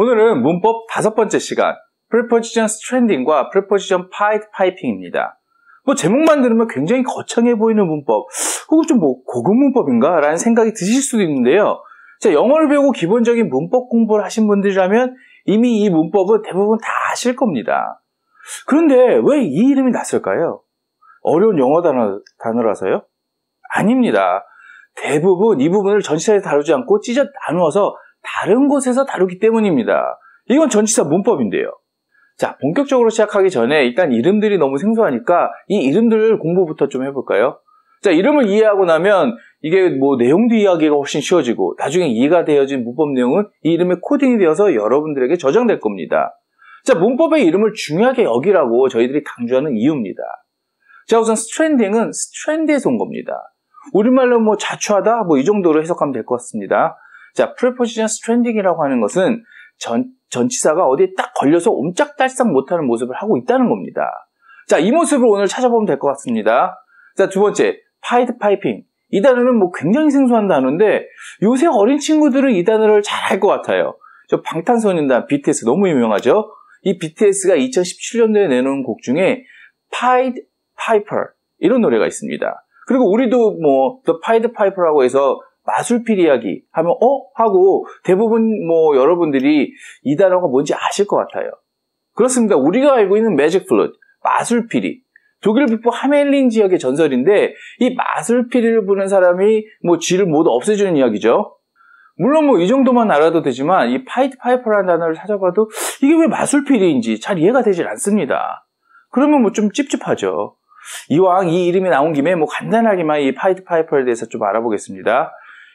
오늘은 문법 5번째 시간, Preposition Stranding과 Preposition Pied Piping입니다. 제목만 들으면 굉장히 거창해 보이는 문법, 혹은 좀 고급 문법인가? 라는 생각이 드실 수도 있는데요. 자, 영어를 배우고 기본적인 문법 공부를 하신 분들이라면 이미 이 문법은 대부분 다 아실 겁니다. 그런데 왜 이 이름이 났을까요? 어려운 영어 단어라서요? 아닙니다. 대부분 이 부분을 전치사에 다루지 않고 찢어 나누어서 다른 곳에서 다루기 때문입니다. 이건 전치사 문법인데요. 자, 본격적으로 시작하기 전에 일단 이름들이 너무 생소하니까 이 이름들 공부부터 좀 해볼까요? 자, 이름을 이해하고 나면 이게 내용도 이해하기가 훨씬 쉬워지고 나중에 이해가 되어진 문법 내용은 이 이름의 코딩이 되어서 여러분들에게 저장될 겁니다. 자, 문법의 이름을 중요하게 여기라고 저희들이 강조하는 이유입니다. 자, 우선 stranding은 strand에서 온 겁니다. 우리말로 자초하다 이 정도로 해석하면 될 것 같습니다. 자, preposition stranding이라고 하는 것은 전치사가 어디에 딱 걸려서 옴짝달싹 못하는 모습을 하고 있다는 겁니다. 자, 이 모습을 오늘 찾아보면 될 것 같습니다. 자, 두 번째, pied piping. 이 단어는 굉장히 생소한 단어인데 요새 어린 친구들은 이 단어를 잘 알 것 같아요. 저 방탄소년단 BTS 너무 유명하죠? 이 BTS가 2017년도에 내놓은 곡 중에 Pied Piper 이런 노래가 있습니다. 그리고 우리도 The Pied Piper라고 해서 마술필 이야기 하면 하고 대부분 여러분들이 이 단어가 뭔지 아실 것 같아요. 그렇습니다. 우리가 알고 있는 매직 플루트, 마술피리. 독일 북부 하멜린 지역의 전설인데 이 마술피리를 부는 사람이 쥐를 모두 없애주는 이야기죠. 물론 이 정도만 알아도 되지만 이 파이드 파이퍼라는 단어를 찾아봐도 이게 왜 마술피리인지 잘 이해가 되질 않습니다. 그러면 좀 찝찝하죠. 이왕 이 이름이 나온 김에 간단하게만 이 파이드 파이퍼에 대해서 좀 알아보겠습니다.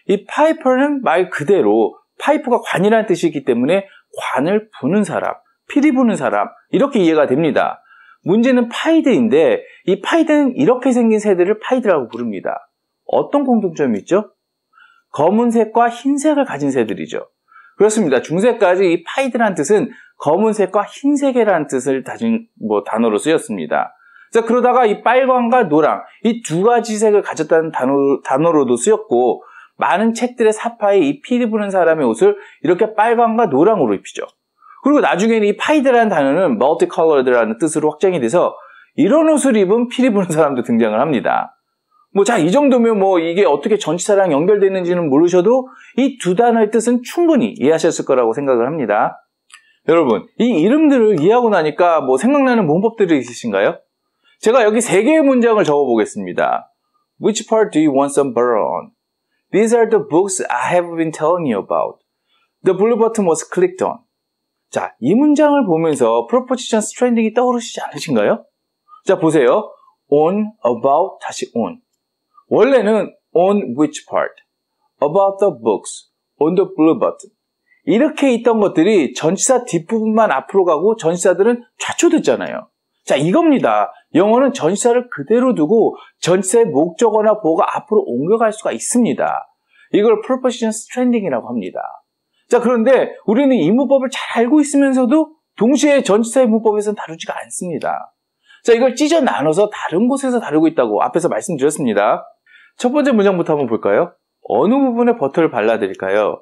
이 파이퍼는 말 그대로 파이프가 관이라는 뜻이기 때문에 관을 부는 사람, 피리 부는 사람 이렇게 이해가 됩니다. 문제는 파이드인데 이 파이드는 이렇게 생긴 새들을 파이드라고 부릅니다. 어떤 공통점이 있죠? 검은색과 흰색을 가진 새들이죠. 그렇습니다. 중세까지 이 파이드라는 뜻은 검은색과 흰색이라는 뜻을 가진 단어로 쓰였습니다. 자, 그러다가 이 빨강과 노랑 이 두 가지 색을 가졌다는 단어로도 쓰였고 많은 책들의 사파에 이 피리 부는 사람의 옷을 이렇게 빨강과 노랑으로 입히죠. 그리고 나중에는 이 파이드라는 단어는 multicolored라는 뜻으로 확장이 돼서 이런 옷을 입은 피리 부는 사람도 등장을 합니다. 자, 이 정도면 이게 어떻게 전치사랑 연결되는지는 모르셔도 이 두 단어의 뜻은 충분히 이해하셨을 거라고 생각을 합니다. 여러분, 이 이름들을 이해하고 나니까 생각나는 문법들이 있으신가요? 제가 여기 3개의 문장을 적어보겠습니다. Which part do you want some butter on? These are the books I have been telling you about. The blue button was clicked on. 자, 이 문장을 보면서 preposition stranding이 떠오르시지 않으신가요? 자, 보세요. on, about, 다시 on. 원래는 on which part, about the books, on the blue button. 이렇게 있던 것들이 전치사 뒷부분만 앞으로 가고 전치사들은 좌초됐잖아요. 자, 이겁니다. 영어는 전치사를 그대로 두고 전치사의 목적어나 보어가 앞으로 옮겨갈 수가 있습니다. 이걸 preposition stranding이라고 합니다. 자, 그런데 우리는 이 문법을 잘 알고 있으면서도 동시에 전치사의 문법에서는 다루지가 않습니다. 자, 이걸 찢어 나눠서 다른 곳에서 다루고 있다고 앞에서 말씀드렸습니다. 첫 번째 문장부터 한번 볼까요? 어느 부분에 버터를 발라드릴까요?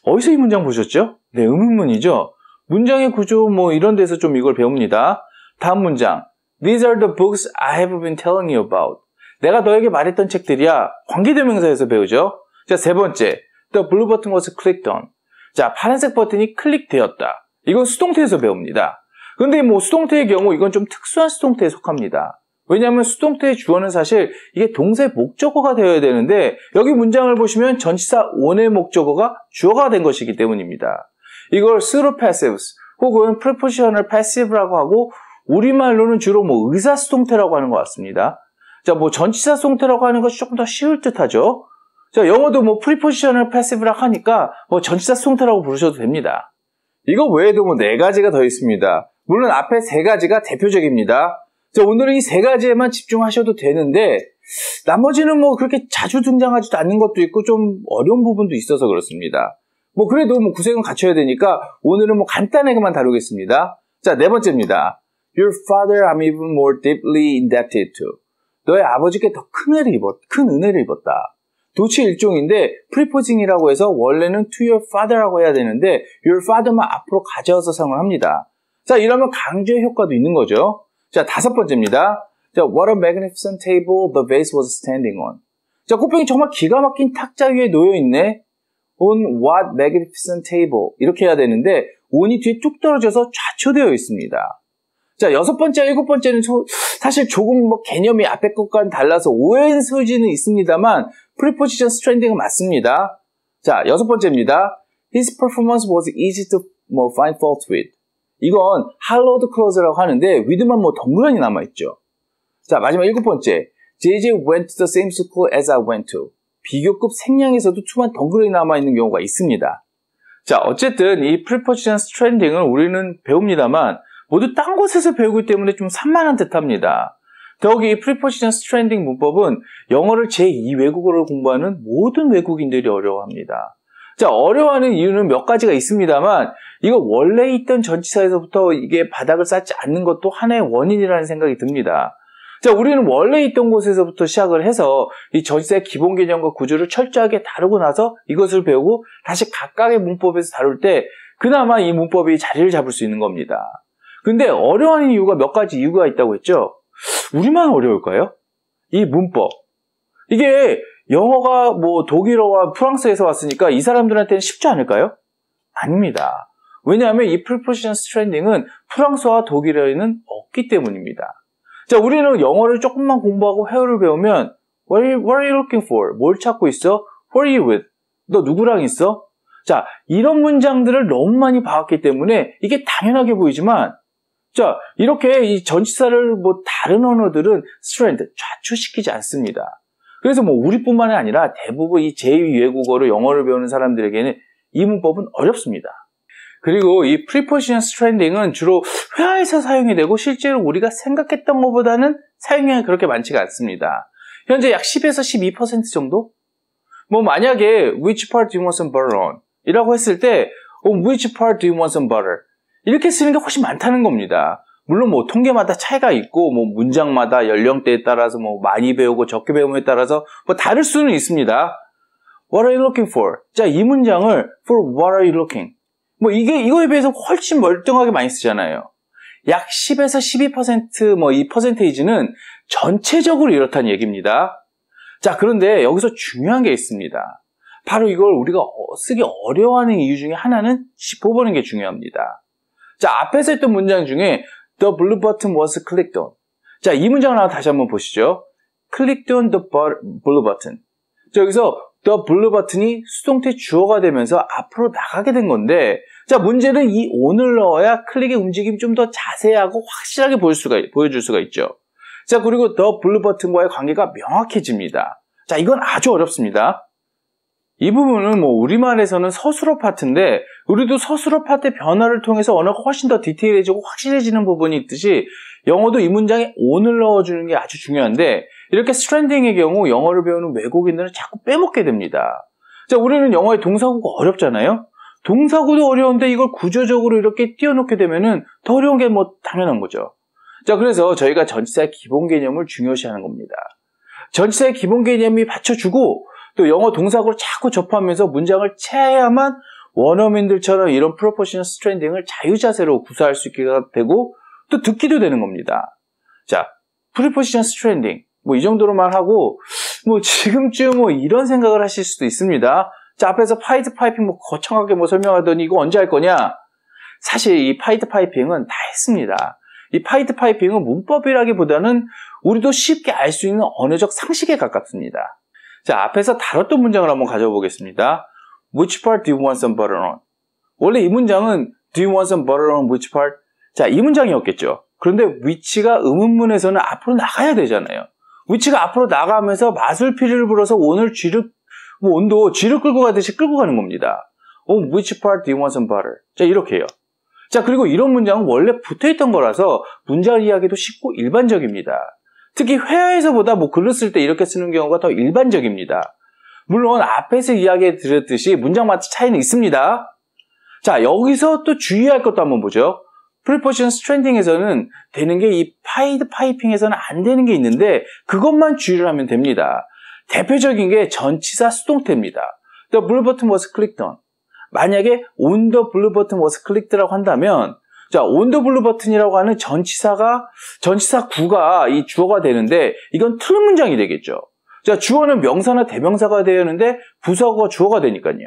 어디서 이 문장 보셨죠? 네, 의문문이죠. 문장의 구조 이런 데서 좀 이걸 배웁니다. 다음 문장. These are the books I have been telling you about. 내가 너에게 말했던 책들이야. 관계대명사에서 배우죠. 자, 세 번째. The blue button was clicked on. 자, 파란색 버튼이 클릭되었다. 이건 수동태에서 배웁니다. 그런데 수동태의 경우 이건 좀 특수한 수동태에 속합니다. 왜냐하면 수동태의 주어는 사실 이게 동사의 목적어가 되어야 되는데 여기 문장을 보시면 전치사 on의 목적어가 주어가 된 것이기 때문입니다. 이걸 pseudo passives 혹은 prepositional passive라고 하고 우리말로는 주로 의사수동태라고 하는 것 같습니다. 자, 전치사 수동태라고 하는 것이 조금 더 쉬울 듯 하죠. 자, 영어도 prepositional passive라고 하니까 전치사 수동태라고 부르셔도 됩니다. 이거 외에도 4가지가 더 있습니다. 물론 앞에 3가지가 대표적입니다. 자, 오늘은 이 3가지에만 집중하셔도 되는데 나머지는 그렇게 자주 등장하지도 않는 것도 있고 좀 어려운 부분도 있어서 그렇습니다. 그래도 구색은 갖춰야 되니까 오늘은 간단하게만 다루겠습니다. 자, 4번째입니다. Your father I'm even more deeply indebted to. 너의 아버지께 더 큰 은혜를 입었다. 도치 일종인데 프리포징이라고 해서 원래는 to your father라고 해야 되는데 your father만 앞으로 가져와서 사용을 합니다. 자, 이러면 강조의 효과도 있는 거죠. 자, 5번째입니다. 자, what a magnificent table the vase was standing on. 자, 꽃병이 정말 기가 막힌 탁자 위에 놓여있네. on what magnificent table. 이렇게 해야 되는데 on이 뒤에 뚝 떨어져서 좌초되어 있습니다. 자, 6번째, 7번째는 사실 조금 개념이 앞에 것과는 달라서 오해의 소지는 있습니다만 preposition stranding은 맞습니다. 자, 6번째입니다. His performance was easy to find fault with. 이건 hallowed clause라고 하는데 with만 덩그러니 남아있죠. 자, 마지막 7번째. JJ went to the same school as I went to. 비교급 생략에서도 to만 덩그러니 남아있는 경우가 있습니다. 자, 어쨌든 이 preposition stranding은 우리는 배웁니다만 모두 딴 곳에서 배우기 때문에 좀 산만한 듯합니다. 더욱이 이 preposition stranding 문법은 영어를 제2 외국어를 공부하는 모든 외국인들이 어려워합니다. 자, 어려워하는 이유는 몇 가지가 있습니다만 이거 원래 있던 전치사에서부터 이게 바닥을 쌓지 않는 것도 하나의 원인이라는 생각이 듭니다. 자, 우리는 원래 있던 곳에서부터 시작을 해서 이 전치사의 기본 개념과 구조를 철저하게 다루고 나서 이것을 배우고 다시 각각의 문법에서 다룰 때 그나마 이 문법이 자리를 잡을 수 있는 겁니다. 근데 어려워하는 이유가 몇 가지 이유가 있다고 했죠? 우리만 어려울까요? 이 문법. 이게 영어가 독일어와 프랑스에서 왔으니까 이 사람들한테는 쉽지 않을까요? 아닙니다. 왜냐하면 이 preposition stranding은 프랑스와 독일어에는 없기 때문입니다. 자, 우리는 영어를 조금만 공부하고 회화를 배우면 What are you looking for? 뭘 찾고 있어? Who are you with? 너 누구랑 있어? 자, 이런 문장들을 너무 많이 봐왔기 때문에 이게 당연하게 보이지만 자, 이렇게 이 전치사를 다른 언어들은 strand, 좌초시키지 않습니다. 그래서 우리뿐만이 아니라 대부분 이 제2 외국어로 영어를 배우는 사람들에게는 이 문법은 어렵습니다. 그리고 이 preposition stranding은 주로 회화에서 사용이 되고 실제로 우리가 생각했던 것보다는 사용량이 그렇게 많지가 않습니다. 현재 약 10에서 12% 정도? 만약에 which part do you want some butter on? 이라고 했을 때 which part do you want some butter? 이렇게 쓰는 게 훨씬 많다는 겁니다. 물론 통계마다 차이가 있고 문장마다 연령대에 따라서 많이 배우고 적게 배움에 따라서 다를 수는 있습니다. What are you looking for? 자, 이 문장을 for what are you looking? 이거에 비해서 훨씬 멀쩡하게 많이 쓰잖아요. 약 10에서 12% 이 퍼센테이지는 전체적으로 이렇다는 얘기입니다. 자, 그런데 여기서 중요한 게 있습니다. 바로 이걸 우리가 쓰기 어려워하는 이유 중에 하나는 짚어보는 게 중요합니다. 자, 앞에서 했던 문장 중에 The blue button was clicked on. 자, 이 문장을 다시 한번 보시죠. Clicked on the blue button. 자, 여기서 the blue button이 수동태 주어가 되면서 앞으로 나가게 된 건데 자, 문제는 이 on을 넣어야 클릭의 움직임이 좀 더 자세하고 확실하게 보여줄 수가 있죠. 자, 그리고 the blue button과의 관계가 명확해집니다. 자, 이건 아주 어렵습니다. 이 부분은 우리말에서는 서술어 파트인데 우리도 서술어 파트의 변화를 통해서 언어가 훨씬 더 디테일해지고 확실해지는 부분이 있듯이 영어도 이 문장에 on을 넣어주는 게 아주 중요한데 이렇게 stranding의 경우 영어를 배우는 외국인들은 자꾸 빼먹게 됩니다. 자, 우리는 영어의 동사구가 어렵잖아요. 동사구도 어려운데 이걸 구조적으로 이렇게 띄워놓게 되면은 더 어려운 게 당연한 거죠. 자, 그래서 저희가 전치사의 기본 개념을 중요시하는 겁니다. 전치사의 기본 개념이 받쳐주고 또 영어 동사구를 자꾸 접하면서 문장을 채야만 원어민들처럼 이런 preposition stranding을 자유자재로 구사할 수 있게 되고 또 듣기도 되는 겁니다. 자, preposition stranding 이 정도로만 하고 지금쯤 이런 생각을 하실 수도 있습니다. 자, 앞에서 파이드 파이핑 거창하게 설명하더니 이거 언제 할 거냐? 사실 이 파이드 파이핑은 다 했습니다. 이 파이드 파이핑은 문법이라기보다는 우리도 쉽게 알 수 있는 언어적 상식에 가깝습니다. 자, 앞에서 다뤘던 문장을 한번 가져와 보겠습니다. Which part do you want some butter on? 원래 이 문장은 Do you want some butter on which part? 자, 이 문장이었겠죠. 그런데 which가 의문문에서는 앞으로 나가야 되잖아요. which가 앞으로 나가면서 마술피리를 불어서 오늘 온도 쥐를 끌고 가듯이 끌고 가는 겁니다. Which part do you want some butter? 자, 이렇게 해요. 자, 그리고 이런 문장은 원래 붙어있던 거라서 문장을 이해하기도 쉽고 일반적입니다. 특히 회화에서보다 글을 쓸 때 이렇게 쓰는 경우가 더 일반적입니다. 물론 앞에서 이야기 드렸듯이 문장마다 차이는 있습니다. 자, 여기서 또 주의할 것도 한번 보죠. preposition stranding에서는 되는 게 이 파이드 파이핑에서는 안 되는 게 있는데 그것만 주의를 하면 됩니다. 대표적인 게 전치사 수동태입니다. The blue button was clicked on. 만약에 on the blue button was clicked라고 한다면, 자, on the blue button이라고 하는 전치사 구가 이 주어가 되는데, 이건 틀 문장이 되겠죠. 자, 주어는 명사나 대명사가 되었는데, 부사가 주어가 되니까요.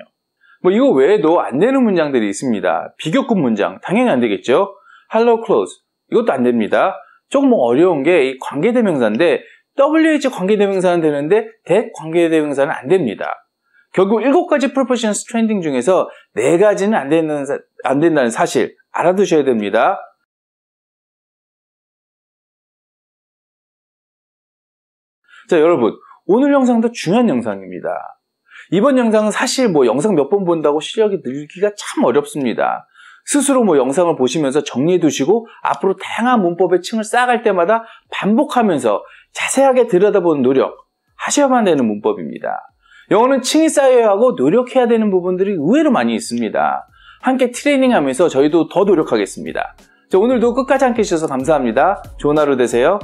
뭐, 이거 외에도 안 되는 문장들이 있습니다. 비교급 문장, 당연히 안 되겠죠. hello close. 이것도 안 됩니다. 조금 뭐 어려운 게 이 관계대명사인데, WH 관계대명사는 되는데, that 관계대명사는 안 됩니다. 결국 7가지 preposition stranding 중에서 4가지는 안 된다는 사실 알아두셔야 됩니다. 자, 여러분, 오늘 영상도 중요한 영상입니다. 이번 영상은 사실 뭐 영상 몇 번 본다고 실력이 늘기가 참 어렵습니다. 스스로 뭐 영상을 보시면서 정리해 두시고 앞으로 다양한 문법의 층을 쌓아갈 때마다 반복하면서 자세하게 들여다보는 노력 하셔야만 되는 문법입니다. 영어는 층이 쌓여야 하고 노력해야 되는 부분들이 의외로 많이 있습니다. 함께 트레이닝하면서 저희도 더 노력하겠습니다. 자, 오늘도 끝까지 함께 해주셔서 감사합니다. 좋은 하루 되세요.